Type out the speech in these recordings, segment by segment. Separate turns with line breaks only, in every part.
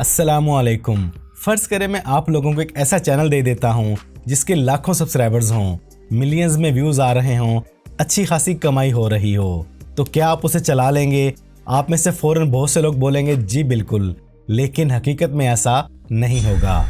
अस्सलामुअलैकुम। फर्ज करें मैं आप लोगों को एक ऐसा चैनल दे देता हूँ जिसके लाखों सब्सक्राइबर्स हों, मिलियंस में व्यूज आ रहे हों, अच्छी खासी कमाई हो रही हो, तो क्या आप उसे चला लेंगे? आप में से फौरन बहुत से लोग बोलेंगे जी बिल्कुल, लेकिन हकीकत में ऐसा नहीं होगा।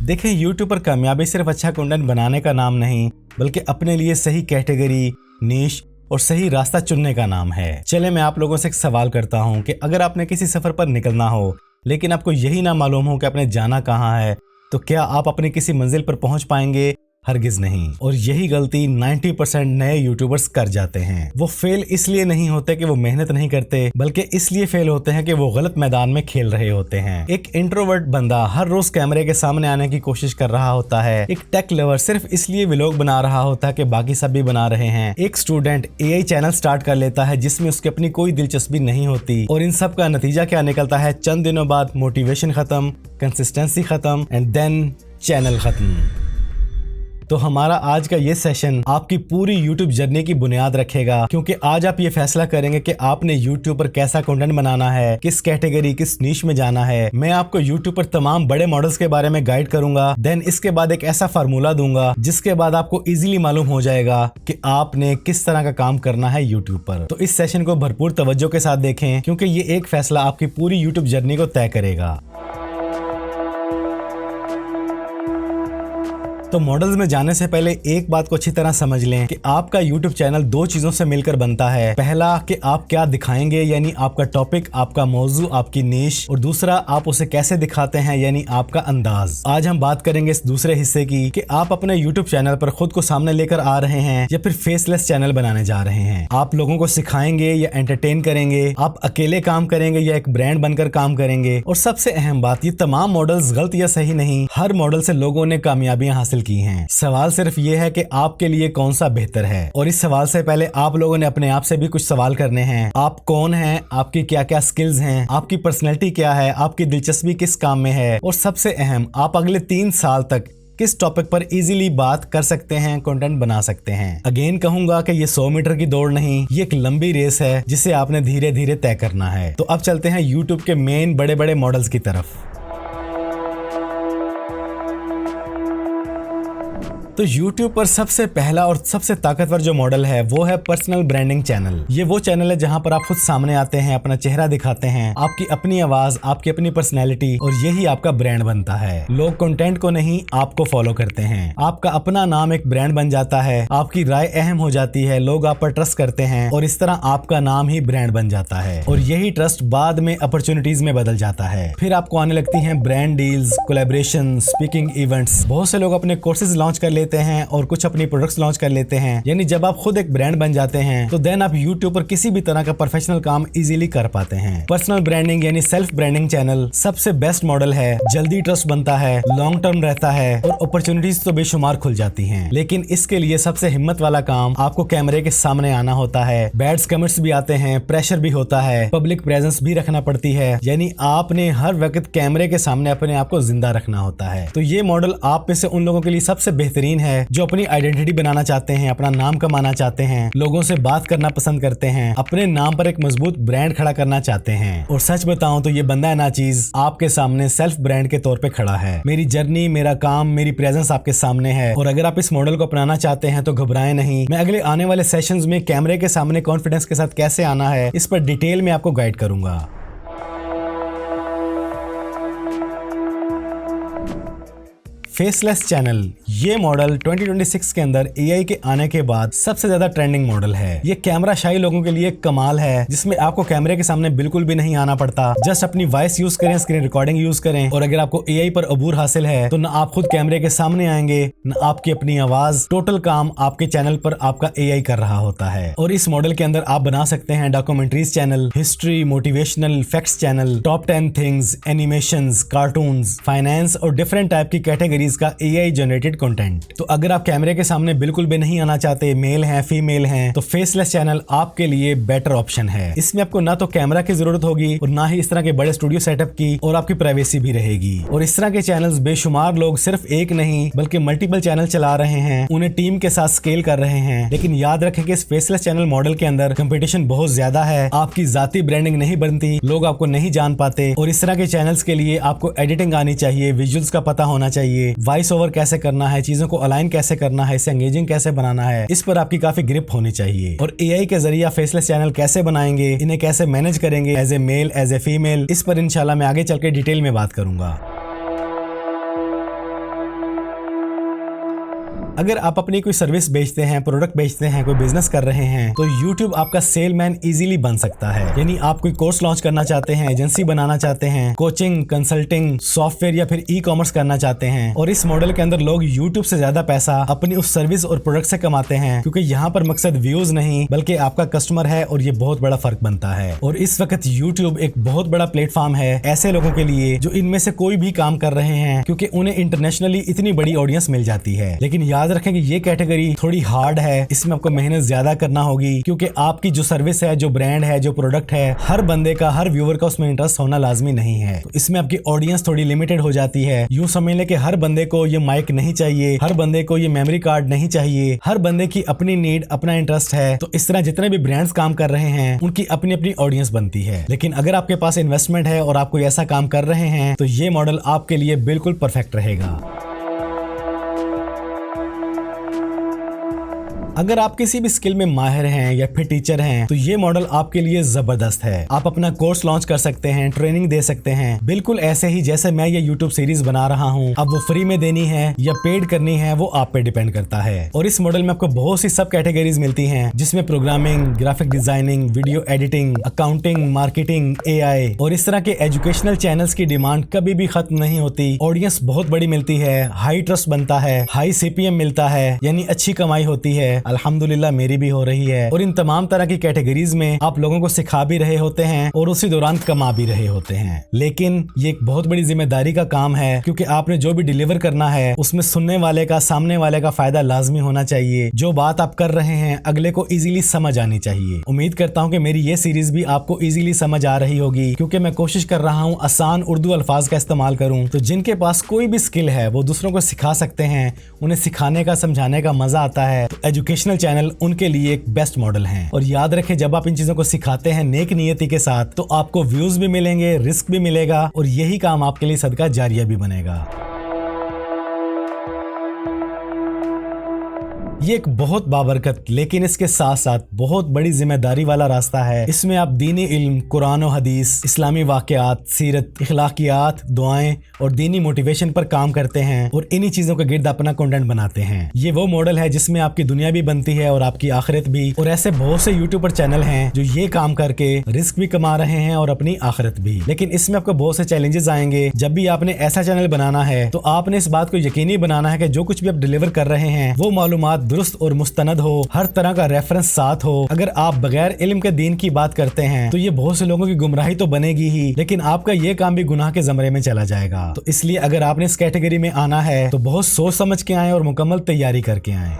देखें, यूट्यूब पर कामयाबी सिर्फ अच्छा कंटेंट बनाने का नाम नहीं, बल्कि अपने लिए सही कैटेगरी, नीश और सही रास्ता चुनने का नाम है। चले मैं आप लोगों से एक सवाल करता हूं कि अगर आपने किसी सफर पर निकलना हो, लेकिन आपको यही ना मालूम हो कि आपने जाना कहां है, तो क्या आप अपनी किसी मंजिल पर पहुंच पाएंगे? हरगिज नहीं। और यही गलती 90% नए यूट्यूबर्स कर जाते हैं। वो फेल इसलिए नहीं होते कि वो मेहनत नहीं करते, बल्कि इसलिए फेल होते हैं कि वो गलत मैदान में खेल रहे होते हैं। एक इंट्रोवर्ट बंदा हर रोज कैमरे के सामने आने की कोशिश कर रहा होता है। एक टेक लवर सिर्फ इसलिए व्लॉग बना रहा होता है कि बाकी सब भी बना रहे हैं। एक स्टूडेंट एआई चैनल स्टार्ट कर लेता है जिसमें उसकी अपनी कोई दिलचस्पी नहीं होती। और इन सब का नतीजा क्या निकलता है? चंद दिनों बाद मोटिवेशन खत्म, कंसिस्टेंसी खत्म एंड देन चैनल खत्म। तो हमारा आज का ये सेशन आपकी पूरी YouTube जर्नी की बुनियाद रखेगा, क्योंकि आज आप ये फैसला करेंगे कि आपने YouTube पर कैसा कंटेंट बनाना है, किस कैटेगरी, किस नीश में जाना है। मैं आपको YouTube पर तमाम बड़े मॉडल्स के बारे में गाइड करूंगा। देन इसके बाद एक ऐसा फार्मूला दूंगा जिसके बाद आपको इजीली मालूम हो जाएगा कि आपने किस तरह का काम करना है YouTube पर। तो इस सेशन को भरपूर तवज्जो के साथ देखें, क्योंकि ये एक फैसला आपकी पूरी YouTube जर्नी को तय करेगा। तो मॉडल्स में जाने से पहले एक बात को अच्छी तरह समझ लें कि आपका YouTube चैनल दो चीजों से मिलकर बनता है। पहला कि आप क्या दिखाएंगे, यानी आपका टॉपिक, आपका मौजू, आपकी नीश, और दूसरा आप उसे कैसे दिखाते हैं, यानी आपका अंदाज। आज हम बात करेंगे इस दूसरे हिस्से की कि आप अपने YouTube चैनल पर खुद को सामने लेकर आ रहे हैं या फिर फेसलेस चैनल बनाने जा रहे हैं। आप लोगों को सिखाएंगे या एंटरटेन करेंगे, आप अकेले काम करेंगे या एक ब्रांड बनकर काम करेंगे। और सबसे अहम बात, ये तमाम मॉडल्स गलत या सही नहीं, हर मॉडल से लोगों ने कामयाबियां हासिल की हैं। सवाल सिर्फ ये है कि आपके लिए कौन सा बेहतर है। और इस सवाल से पहले आप लोगों ने अपने आप से भी कुछ सवाल करने हैं। आप कौन हैं, आपकी क्या क्या स्किल्स हैं, आपकी पर्सनैलिटी क्या है, आपकी दिलचस्पी किस काम में है, और सबसे अहम, आप अगले 3 साल तक किस टॉपिक पर इजीली बात कर सकते हैं, कंटेंट बना सकते हैं। अगेन कहूंगा कि ये 100 मीटर की दौड़ नहीं, ये एक लंबी रेस है जिसे आपने धीरे धीरे तय करना है। तो अब चलते हैं यूट्यूब के मेन बड़े बड़े मॉडल्स की तरफ। तो YouTube पर सबसे पहला और सबसे ताकतवर जो मॉडल है वो है पर्सनल ब्रांडिंग चैनल। ये वो चैनल है जहां पर आप खुद सामने आते हैं, अपना चेहरा दिखाते हैं, आपकी अपनी आवाज, आपकी अपनी पर्सनैलिटी, और यही आपका ब्रांड बनता है। लोग कंटेंट को नहीं, आपको फॉलो करते हैं। आपका अपना नाम एक ब्रांड बन जाता है, आपकी राय अहम हो जाती है, लोग आप पर ट्रस्ट करते हैं, और इस तरह आपका नाम ही ब्रांड बन जाता है। और यही ट्रस्ट बाद में अपॉर्चुनिटीज में बदल जाता है। फिर आपको आने लगती हैं brand deals, collaboration, speaking events. बहुत से लोग अपने कोर्सेज लॉन्च कर लेते हैं और कुछ अपनी प्रोडक्ट्स लॉन्च कर लेते हैं। यानी जब आप खुद एक ब्रांड बन जाते हैं तो देन आप YouTube पर किसी भी तरह का प्रोफेशनल काम इजीली कर पाते हैं। पर्सनल ब्रांडिंग यानी सेल्फ ब्रांडिंग चैनल सबसे बेस्ट मॉडल है। जल्दी ट्रस्ट बनता है, लॉन्ग टर्म रहता है, और अपॉर्चुनिटीज तो बेशुमार खुल जाती हैं। लेकिन इसके लिए सबसे हिम्मत वाला काम, आपको कैमरे के सामने आना होता है। बैड्स कमेंट्स भी आते हैं, प्रेशर भी होता है, पब्लिक प्रेजेंस भी रखना पड़ती है। यानी आपने हर वक्त कैमरे के सामने अपने आप को जिंदा रखना होता है। तो ये मॉडल आप में से उन लोगों के लिए सबसे बेहतरीन है जो अपनी आइडेंटिटी बनाना चाहते हैं, अपना नाम कमाना चाहते हैं, लोगों से बात करना पसंद करते हैं, अपने नाम पर एक मजबूत ब्रांड खड़ा करना चाहते हैं। और सच बताऊं तो ये बंदा है ना चीज आपके सामने सेल्फ ब्रांड के तौर पे खड़ा है। मेरी जर्नी, मेरा काम, मेरी प्रेजेंस आपके सामने है। और अगर आप इस मॉडल को अपनाना चाहते हैं तो घबराएं नहीं। मैं अगले आने वाले सेशंस में कैमरे के सामने कॉन्फिडेंस के साथ कैसे आना है, इस पर डिटेल में आपको गाइड करूंगा। फेसलेस चैनल, ये मॉडल 2026 के अंदर एआई के आने के बाद सबसे ज्यादा ट्रेंडिंग मॉडल है। ये कैमरा शाही लोगों के लिए कमाल है, जिसमें आपको कैमरे के सामने बिल्कुल भी नहीं आना पड़ता। जस्ट अपनी वॉइस यूज करें, स्क्रीन रिकॉर्डिंग यूज करें, और अगर आपको एआई पर अबूर हासिल है तो न आप खुद कैमरे के सामने आएंगे, न आपकी अपनी आवाज। टोटल काम आपके चैनल पर आपका एआई कर रहा होता है। और इस मॉडल के अंदर आप बना सकते हैं documentaries channel, history, motivational, facts channel, top 10 things, animations, cartoons, finance और डिफरेंट टाइप की कैटेगरी सीरीज का AI जनरेटेड कंटेंट। तो अगर आप कैमरे के सामने बिल्कुल भी नहीं आना चाहते, मेल हैं फीमेल हैं, तो फेसलेस चैनल आपके लिए बेटर ऑप्शन है। इसमें आपको ना तो कैमरा की जरूरत होगी और ना ही इस तरह के बड़े स्टूडियो सेटअप की, और आपकी प्राइवेसी भी रहेगी। और इस तरह के चैनल्स बेशुमार लोग सिर्फ एक नहीं बल्कि मल्टीपल चैनल चला रहे हैं, उन्हें टीम के साथ स्केल कर रहे हैं। लेकिन याद रखें कि इस फेसलेस चैनल मॉडल के अंदर कंपटीशन बहुत ज्यादा है, आपकी जाती ब्रांडिंग नहीं बनती, लोग आपको नहीं जान पाते। और इस तरह के चैनल्स के लिए आपको एडिटिंग आनी चाहिए, विजुअल्स का पता होना चाहिए, वॉइस ओवर कैसे करना है, चीजों को अलाइन कैसे करना है, इसे एंगेजिंग कैसे बनाना है, इस पर आपकी काफी ग्रिप होनी चाहिए। और AI के जरिए फेसलेस चैनल कैसे बनाएंगे, इन्हें कैसे मैनेज करेंगे as a male as a female, इस पर इंशाल्लाह मैं आगे चल के डिटेल में बात करूंगा। अगर आप अपनी कोई सर्विस बेचते हैं, प्रोडक्ट बेचते हैं, कोई बिजनेस कर रहे हैं, तो YouTube आपका सेलमैन इजीली बन सकता है। यानी आप कोई कोर्स लॉन्च करना चाहते हैं, एजेंसी बनाना चाहते हैं, कोचिंग, कंसल्टिंग, सॉफ्टवेयर या फिर ई-कॉमर्स करना चाहते हैं, और इस मॉडल के अंदर लोग YouTube से ज्यादा पैसा अपनी उस सर्विस और प्रोडक्ट से कमाते हैं, क्योंकि यहाँ पर मकसद व्यूज नहीं बल्कि आपका कस्टमर है, और ये बहुत बड़ा फर्क बनता है। और इस वक्त YouTube एक बहुत बड़ा प्लेटफॉर्म है ऐसे लोगों के लिए जो इनमें से कोई भी काम कर रहे हैं, क्योंकि उन्हें इंटरनेशनली इतनी बड़ी ऑडियंस मिल जाती है। लेकिन याद रखें कि ये कैटेगरी थोड़ी हार्ड है, इसमें आपको मेहनत ज्यादा करना होगी, क्योंकि आपकी जो सर्विस है, जो ब्रांड है, जो प्रोडक्ट है, हर बंदे का, हर व्यूअर का उसमें इंटरेस्ट होना लाजमी नहीं है। तो इसमें आपकी ऑडियंस थोड़ी लिमिटेड हो जाती है। यूं समझ लें कि हर बंदे को ये माइक नहीं चाहिए, हर बंदे को ये मेमोरी कार्ड नहीं चाहिए, हर बंदे की अपनी नीड, अपना इंटरेस्ट है। तो इस तरह जितने भी ब्रांड्स काम कर रहे हैं उनकी अपनी अपनी ऑडियंस बनती है। लेकिन अगर आपके पास इन्वेस्टमेंट है और आप कोई ऐसा काम कर रहे हैं, तो ये मॉडल आपके लिए बिल्कुल परफेक्ट रहेगा। अगर आप किसी भी स्किल में माहिर हैं या फिर टीचर हैं, तो ये मॉडल आपके लिए जबरदस्त है। आप अपना कोर्स लॉन्च कर सकते हैं, ट्रेनिंग दे सकते हैं, बिल्कुल ऐसे ही जैसे मैं ये YouTube सीरीज बना रहा हूँ। अब वो फ्री में देनी है या पेड करनी है, वो आप पे डिपेंड करता है। और इस मॉडल में आपको बहुत सी सब कैटेगरीज मिलती हैं, जिसमें programming, graphic designing, video editing, accounting, marketing, AI और इस तरह के एजुकेशनल चैनल्स की डिमांड कभी भी खत्म नहीं होती। ऑडियंस बहुत बड़ी मिलती है, हाई ट्रस्ट बनता है, हाई CPM मिलता है, यानी अच्छी कमाई होती है। अल्हम्दुलिल्लाह मेरी भी हो रही है। और इन तमाम तरह की कैटेगरीज में आप लोगों को सिखा भी रहे होते हैं और उसी दौरान कमा भी रहे होते हैं। लेकिन ये एक बहुत बड़ी जिम्मेदारी का काम है, क्योंकि आपने जो भी डिलीवर करना है उसमें सुनने वाले का, सामने वाले का फायदा लाजमी होना चाहिए। जो बात आप कर रहे हैं अगले को इजीली समझ आनी चाहिए। उम्मीद करता हूँ कि मेरी ये सीरीज भी आपको इजीली समझ आ रही होगी, क्योंकि मैं कोशिश कर रहा हूँ आसान उर्दू अल्फाज का इस्तेमाल करूँ। तो जिनके पास कोई भी स्किल है वो दूसरों को सिखा सकते हैं, उन्हें सिखाने का, समझाने का मजा आता है। तो एजुकेशनल चैनल उनके लिए एक बेस्ट मॉडल हैं। और याद रखें, जब आप इन चीजों को सिखाते हैं नेक नियति के साथ, तो आपको व्यूज भी मिलेंगे, रिस्क भी मिलेगा, और यही काम आपके लिए सदका जारिया भी बनेगा। ये एक बहुत बाबरकत लेकिन इसके साथ साथ बहुत बड़ी जिम्मेदारी वाला रास्ता है। इसमें आप दीनी इल्म, कुरान और हदीस, इस्लामी वाक़यात, सीरत, इखलाकियात, दुआएं और दीनी मोटिवेशन पर काम करते हैं और इन्हीं चीजों के गिर्द अपना कंटेंट बनाते हैं। ये वो मॉडल है जिसमें आपकी दुनिया भी बनती है और आपकी आखिरत भी। और ऐसे बहुत से यूट्यूबर चैनल हैं जो ये काम करके रिस्क भी कमा रहे हैं और अपनी आखिरत भी। लेकिन इसमें आपको बहुत से चैलेंजेस आएंगे। जब भी आपने ऐसा चैनल बनाना है तो आपने इस बात को यकीनी बनाना है कि जो कुछ भी आप डिलीवर कर रहे हैं वो मालूमात दुरुस्त और मुस्तनद हो, हर तरह का रेफरेंस साथ हो। अगर आप बगैर इल्म के दीन की बात करते हैं तो ये बहुत से लोगों की गुमराही तो बनेगी ही, लेकिन आपका ये काम भी गुनाह के ज़मरे में चला जाएगा। तो इसलिए अगर आपने इस कैटेगरी में आना है तो बहुत सोच समझ के आए और मुकम्मल तैयारी करके आए।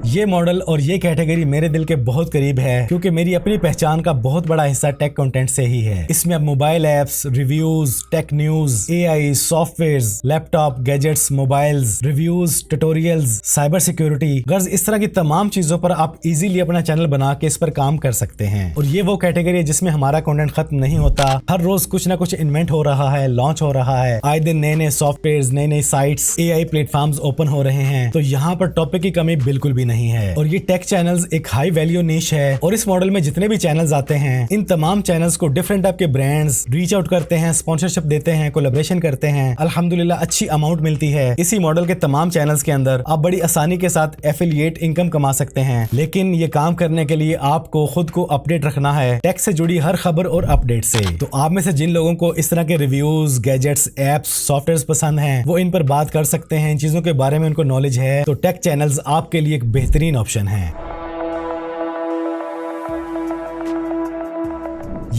ये मॉडल और ये कैटेगरी मेरे दिल के बहुत करीब है, क्योंकि मेरी अपनी पहचान का बहुत बड़ा हिस्सा टेक कंटेंट से ही है। इसमें अब mobile apps, reviews, tech news, AI, softwares, laptop, gadgets, mobiles, reviews, tutorials, cyber security, गर्ज इस तरह की तमाम चीजों पर आप इजीली अपना चैनल बना के इस पर काम कर सकते हैं। और ये वो कैटेगरी है जिसमें हमारा कंटेंट खत्म नहीं होता। हर रोज कुछ ना कुछ इन्वेंट हो रहा है, लॉन्च हो रहा है। आए दिन नए नए सॉफ्टवेयर, नए नए साइट्स, AI प्लेटफॉर्म्स ओपन हो रहे हैं। तो यहाँ पर टॉपिक की कमी बिल्कुल भी नहीं है। और ये टेक चैनल्स एक हाई वैल्यू निश है। और इस मॉडल में जितने भी चैनल्स आते हैं, इन तमाम चैनल्स को डिफरेंट टाइप के ब्रांड्स रीच आउट करते हैं, स्पॉन्सरशिप देते हैं, कोलैबोरेशन करते हैं। अल्हम्दुलिल्लाह अच्छी अमाउंट मिलती है। इसी मॉडल के तमाम चैनल्स के अंदर आप बड़ी आसानी के साथ एफिलिएट इनकम कमा सकते हैं। लेकिन ये काम करने के लिए आपको खुद को अपडेट रखना है टेक से जुड़ी हर खबर और अपडेट से। तो आप में से जिन लोगों को इस तरह के रिव्यूज, गैजेट्स, एप्स, सॉफ्टवेयर पसंद हैं, वो इन पर बात कर सकते हैं। इन चीजों के बारे में उनको नॉलेज है, तो टेक चैनल्स आपके लिए एक बेहतरीन ऑप्शन है।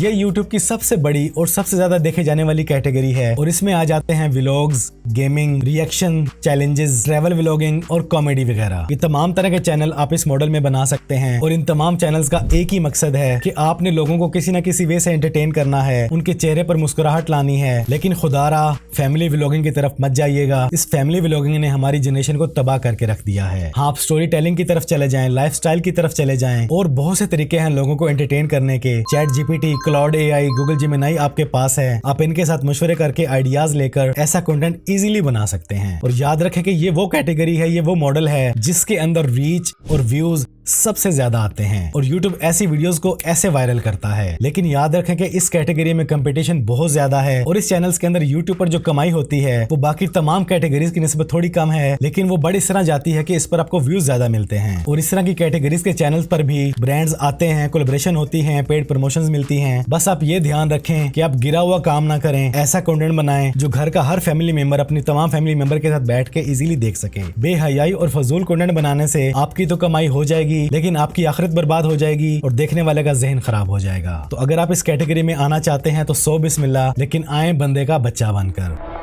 ये YouTube की सबसे बड़ी और सबसे ज्यादा देखे जाने वाली कैटेगरी है और इसमें आ जाते हैं vlogs, gaming, reaction, challenges, travel vlogging और कॉमेडी वगैरह। ये तमाम तरह के चैनल आप इस मॉडल में बना सकते हैं और इन तमाम चैनल्स का एक ही मकसद है कि आपने लोगों को किसी न किसी वे से एंटरटेन करना है, उनके चेहरे पर मुस्कुराहट लानी है। लेकिन खुदारा फैमिली व्लॉगिंग की तरफ मत जाइएगा। इस फैमिली व्लॉगिंग ने हमारी जनरेशन को तबाह करके रख दिया है। हाँ, आप स्टोरी टेलिंग की तरफ चले जाएं, लाइफस्टाइल की तरफ चले जाएं और बहुत से तरीके हैं लोगों को एंटरटेन करने के। Chat GPT, Claude AI, Google Gemini आपके पास है। आप इनके साथ मशवरे करके आइडियाज लेकर ऐसा कंटेंट इजीली बना सकते हैं। और याद रखें कि ये वो कैटेगरी है, ये वो मॉडल है जिसके अंदर रीच और व्यूज सबसे ज्यादा आते हैं और YouTube ऐसी वीडियोस को ऐसे वायरल करता है। लेकिन याद रखें कि इस कैटेगरी में कंपटीशन बहुत ज्यादा है और इस चैनल्स के अंदर YouTube पर जो कमाई होती है वो बाकी तमाम कैटेगरीज की निस्बत थोड़ी कम है, लेकिन वो बड़ी इस तरह जाती है कि इस पर आपको व्यूज ज्यादा मिलते हैं। और इस तरह की कैटेगरीज के चैनल्स पर भी ब्रांड्स आते हैं, कोलैबोरेशन होती है, पेड प्रमोशंस मिलती हैं। बस आप ये ध्यान रखें कि आप गिरा हुआ काम ना करें, ऐसा कंटेंट बनाएं जो घर का हर फैमिली मेंबर अपनी तमाम फैमिली मेंबर के साथ बैठ के इजीली देख सके। बेहयाई और फजूल कंटेंट बनाने से आपकी तो कमाई हो जाएगी, लेकिन आपकी आखिरत बर्बाद हो जाएगी और देखने वाले का जहन खराब हो जाएगा। तो अगर आप इस कैटेगरी में आना चाहते हैं तो सो बिस्मिल्लाह, लेकिन आए बंदे का बच्चा बनकर।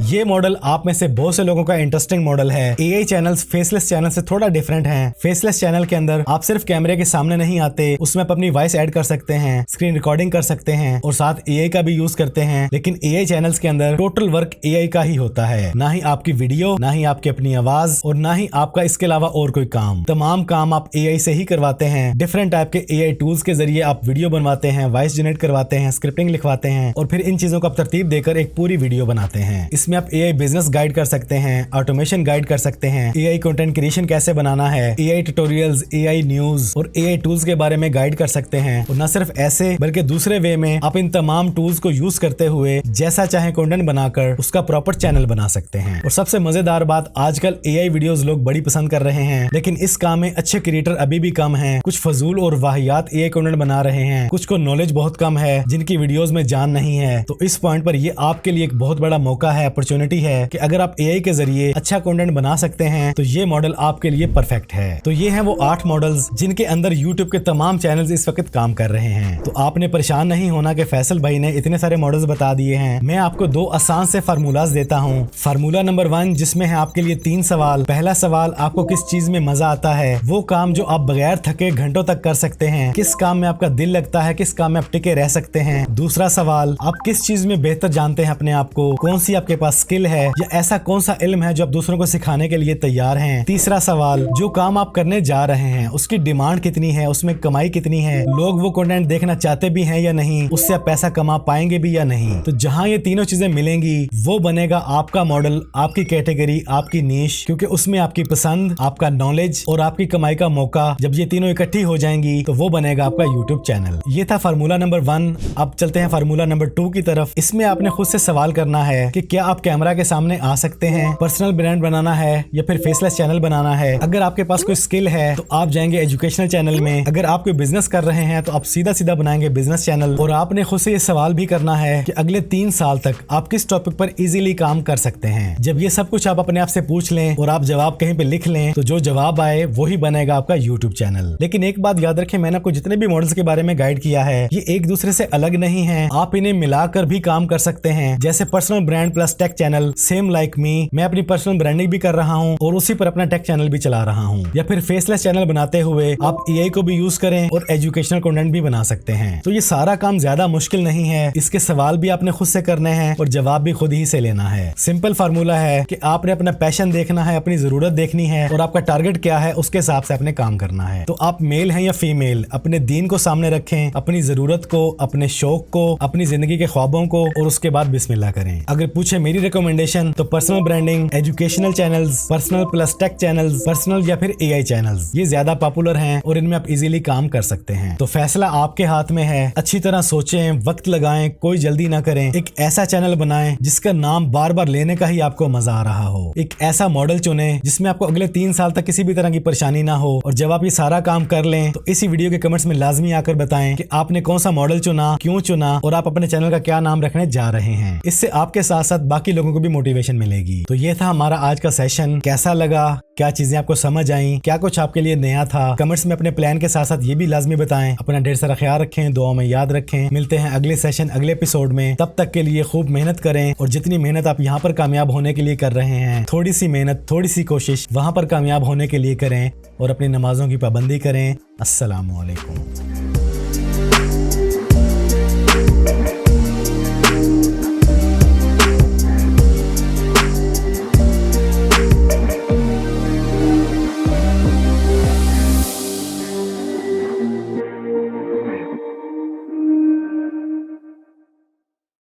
ये मॉडल आप में से बहुत से लोगों का इंटरेस्टिंग मॉडल है। एआई चैनल्स फेसलेस चैनल से थोड़ा डिफरेंट हैं। फेसलेस चैनल के अंदर आप सिर्फ कैमरे के सामने नहीं आते, उसमें आप अपनी वॉइस ऐड कर सकते हैं, स्क्रीन रिकॉर्डिंग कर सकते हैं और साथ एआई का भी यूज करते हैं। लेकिन एआई चैनल्स के अंदर टोटल वर्क एआई का ही होता है, ना ही आपकी वीडियो, ना ही आपकी अपनी आवाज और ना ही आपका इसके अलावा और कोई काम। तमाम काम आप एआई से ही करवाते हैं। डिफरेंट टाइप के एआई टूल्स के जरिए आप वीडियो बनवाते हैं, वॉइस जनरेट करवाते हैं, स्क्रिप्टिंग लिखवाते हैं और फिर इन चीजों को आप तरतीब देकर एक पूरी वीडियो बनाते हैं। इसमें आप एआई बिजनेस गाइड कर सकते हैं, ऑटोमेशन गाइड कर सकते हैं, एआई कंटेंट क्रिएशन कैसे बनाना है, एआई ट्यूटोरियल्स, एआई न्यूज और एआई टूल्स के बारे में गाइड कर सकते हैं। और न सिर्फ ऐसे बल्कि दूसरे वे में आप इन तमाम टूल्स को यूज करते हुए जैसा चाहे कंटेंट बनाकर उसका प्रॉपर चैनल बना सकते हैं। और सबसे मजेदार बात, आजकल एआई वीडियोस लोग बड़ी पसंद कर रहे हैं, लेकिन इस काम में अच्छे क्रिएटर अभी भी कम हैं। कुछ फजूल और वाहियात एआई कंटेंट बना रहे हैं, कुछ को नॉलेज बहुत कम है, जिनकी वीडियोस में जान नहीं है। तो इस पॉइंट पर ये आपके लिए एक बहुत बड़ा मौका है, अपॉर्चुनिटी है कि अगर आप एआई के जरिए अच्छा कंटेंट बना सकते हैं तो ये मॉडल आपके लिए परफेक्ट है। तो ये हैं वो 8 मॉडल्स जिनके अंदर YouTube के तमाम चैनल्स इस वक्त काम कर रहे हैं। तो आपने परेशान नहीं होना कि फैसल भाई ने इतने सारे मॉडल्स बता दिए हैं। मैं आपको 2 आसान से फार्मूलाज देता हूँ। फार्मूला नंबर 1 जिसमें है आपके लिए 3 सवाल। पहला सवाल, आपको किस चीज में मजा आता है, वो काम जो आप बगैर थके घंटों तक कर सकते हैं, किस काम में आपका दिल लगता है, किस काम में आप टिके रह सकते हैं। दूसरा सवाल, आप किस चीज में बेहतर जानते हैं अपने आप को, कौन सी आपके पास स्किल है या ऐसा कौन सा इल्म है जो आप दूसरों को सिखाने के लिए तैयार हैं। तीसरा सवाल, जो काम आप करने जा रहे हैं उसकी डिमांड कितनी है, उसमें कमाई कितनी है, लोग वो कंटेंट देखना चाहते भी हैं या नहीं, उससे आप पैसा कमा पाएंगे भी या नहीं। तो जहां ये तीनों चीजें मिलेंगी वो बनेगा आपका मॉडल, आपकी कैटेगरी, आपकी नीश, क्योंकि उसमें आपकी पसंद, आपका नॉलेज और आपकी कमाई का मौका जब ये तीनों इकट्ठी हो जाएंगी तो वो बनेगा आपका यूट्यूब चैनल। ये था फार्मूला नंबर 1। अब चलते हैं फार्मूला नंबर 2 की तरफ। इसमें आपने खुद से सवाल करना है कि क्या आप कैमरा के सामने आ सकते हैं, पर्सनल ब्रांड बनाना है या फिर फेसलेस चैनल बनाना है। अगर आपके पास कोई स्किल है तो आप जाएंगे एजुकेशनल चैनल में, अगर आप कोई बिजनेस कर रहे हैं तो आप सीधा सीधा बनाएंगे बिजनेस चैनल। और आपने खुद से ये सवाल भी करना है कि अगले 3 साल तक आप किस टॉपिक पर इजीली काम कर सकते हैं। जब ये सब कुछ आप अपने आप से पूछ लें और आप जवाब कहीं पे लिख लें तो जो जवाब आए वही बनेगा आपका यूट्यूब चैनल। लेकिन एक बात याद रखें, मैंने आपको जितने भी मॉडल्स के बारे में गाइड किया है ये एक दूसरे से अलग नहीं है, आप इन्हें मिलाकर भी काम कर सकते हैं। जैसे personal brand plus take channel, same like me, मैं अपनी पर्सनल ब्रांडिंग भी कर रहा हूँ और उसी पर अपना टेक चैनल भी चला रहा हूँ। या फिर फेसलेस चैनल बनाते हुए आप एआई को भी यूज करें और एजुकेशनल कंटेंट भी बना सकते हैं। तो ये सारा काम ज्यादा मुश्किल नहीं है, इसके सवाल भी आपने खुद से करने हैं और जवाब भी खुद ही से लेना है। सिंपल फार्मूला है कि आपने अपना पैशन देखना है, अपनी जरूरत देखनी है और आपका टारगेट क्या है उसके हिसाब से अपने काम करना है। तो आप मेल हैं या फीमेल, अपने दीन को सामने रखें, अपनी जरूरत को, अपने शौक को, अपनी जिंदगी के ख्वाबों को और उसके बाद बिस्मिल्लाह करें। अगर पूछे मेरी रिकमेंडेशन तो personal branding, educational channels, personal plus tech channels, personal या फिर एआई चैनल्स, ये ज्यादा पॉपुलर हैं और इनमें आप इजीली काम कर सकते हैं। तो फैसला आपके हाथ में है, अच्छी तरह सोचें, वक्त लगाएं, कोई जल्दी ना करें। एक ऐसा चैनल बनाएं जिसका नाम बार बार लेने का ही आपको मजा आ रहा हो। एक ऐसा मॉडल चुने जिसमें आपको अगले 3 साल तक किसी भी तरह की परेशानी ना हो। और जब आप ये सारा काम कर लें तो इसी वीडियो के कमेंट्स में लाजमी आकर बताएं कि आपने कौन सा मॉडल चुना, क्यों चुना और आप अपने चैनल का क्या नाम रखने जा रहे हैं। इससे आपके साथ साथ बाकी बाकी लोगों को भी मोटिवेशन मिलेगी। तो ये था हमारा आज का सेशन। कैसा लगा, क्या चीजें आपको समझ आई, क्या कुछ आपके लिए नया था, कमेंट्स में अपने प्लान के साथ साथ ये भी लाजमी बताएं। अपना ढेर सारा ख्याल रखें, दुआओं में याद रखें। मिलते हैं अगले सेशन, अगले एपिसोड में। तब तक के लिए खूब मेहनत करें, और जितनी मेहनत आप यहाँ पर कामयाब होने के लिए कर रहे हैं, थोड़ी सी मेहनत, थोड़ी सी कोशिश वहाँ पर कामयाब होने के लिए करें, और अपनी नमाजों की पाबंदी करें। अस्सलामु अलैकुम।